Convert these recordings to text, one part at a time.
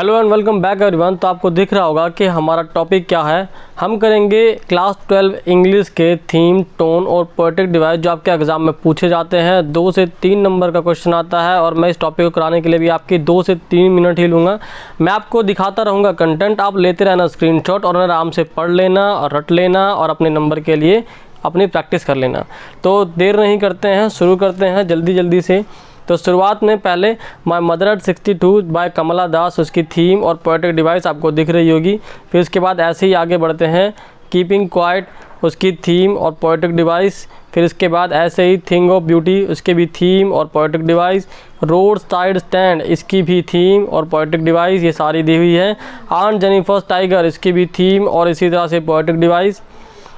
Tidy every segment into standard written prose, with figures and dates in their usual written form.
Hello and welcome back everyone. तो आपको दिख रहा होगा कि हमारा टॉपिक क्या है। हम करेंगे क्लास 12 इंग्लिश के थीम, टोन और पोएटिक डिवाइस जो आपके एग्ज़ाम में पूछे जाते हैं। 2 से 3 नंबर का क्वेश्चन आता है और मैं इस टॉपिक को कराने के लिए भी आपकी 2 से 3 मिनट ही लूँगा। मैं आपको दिखाता रहूँगा कंटेंट, आप लेते रहना स्क्रीनशॉट और आराम से पढ़ लेना और रट लेना और अपने नंबर के लिए अपनी प्रैक्टिस कर लेना। तो देर नहीं करते हैं, शुरू करते हैं जल्दी से। तो शुरुआत में पहले माय मदर एट 62 बाय कमला दास, उसकी थीम और पोएटिक डिवाइस आपको दिख रही होगी। फिर उसके बाद ऐसे ही आगे बढ़ते हैं, कीपिंग क्वाइट, उसकी थीम और पोएटिक डिवाइस। फिर इसके बाद ऐसे ही थिंग ऑफ ब्यूटी, उसके भी थीम और poetic device. Road side stand, इसकी भी थीम और पोएटिक डिवाइस, ये सारी दी हुई है। आंट जेनिफर्स टाइगर, इसकी भी थीम और इसी तरह से पोएटिक डिवाइस।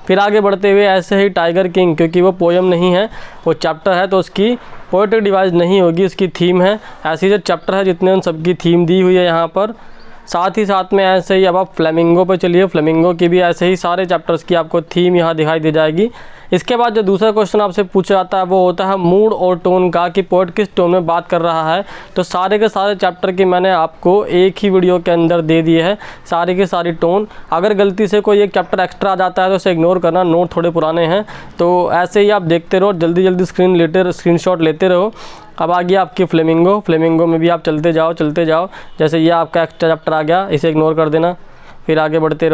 फिर आगे बढ़ते हुए ऐसे ही टाइगर किंग, क्योंकि वो पोएम नहीं है, वो चैप्टर है, तो उसकी पोएटिक डिवाइस नहीं होगी, उसकी थीम है। ऐसी जो चैप्टर है जितने उन सबकी थीम दी हुई है यहाँ पर। साथ ही साथ में ऐसे ही अब आप फ्लेमिंगो पे चलिए, फ्लेमिंगो की भी ऐसे ही सारे चैप्टर्स की आपको थीम यहाँ दिखाई दे जाएगी। इसके बाद जो दूसरा क्वेश्चन आपसे पूछा जाता है वो होता है मूड और टोन का, कि पोएट किस टोन में बात कर रहा है। तो सारे के सारे चैप्टर की मैंने आपको एक ही वीडियो के अंदर दे दिए है, सारी की सारी टोन। अगर गलती से कोई एक चैप्टर एक्स्ट्रा आ जाता है तो उसे इग्नोर करना, नोट थोड़े पुराने हैं। तो ऐसे ही आप देखते रहो, जल्दी स्क्रीनशॉट लेते रहो। अब आ गया आपकी फ्लेमिंगो में भी आप चलते जाओ। जैसे ये आपका एक्स्ट्रा चैप्टर आ गया, इसे इग्नोर कर देना। फिर आगे बढ़ते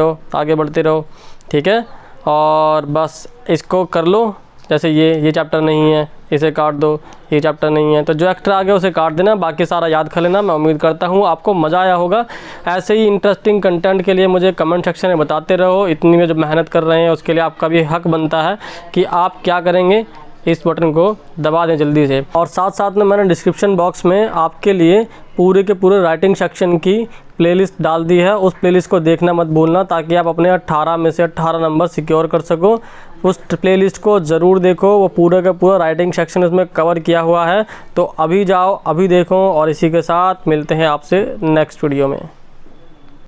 रहो, ठीक है। और बस इसको कर लो। जैसे ये चैप्टर नहीं है, इसे काट दो, ये चैप्टर नहीं है, तो जो एक्स्ट्रा आ गया उसे काट देना, बाकी सारा याद कर लेना। मैं उम्मीद करता हूँ आपको मज़ा आया होगा। ऐसे ही इंटरेस्टिंग कंटेंट के लिए मुझे कमेंट सेक्शन में बताते रहो। इतनी में जो मेहनत कर रहे हैं उसके लिए आपका भी हक बनता है कि आप क्या करेंगे, इस बटन को दबा दें जल्दी से। और साथ में मैंने डिस्क्रिप्शन बॉक्स में आपके लिए पूरे के पूरे राइटिंग सेक्शन की प्लेलिस्ट डाल दी है। उस प्लेलिस्ट को देखना मत भूलना, ताकि आप अपने 18 में से 18 नंबर सिक्योर कर सको। उस प्लेलिस्ट को ज़रूर देखो, वो पूरा का पूरा राइटिंग सेक्शन उसमें कवर किया हुआ है। तो अभी जाओ, अभी देखो। और इसी के साथ मिलते हैं आपसे नेक्स्ट वीडियो में।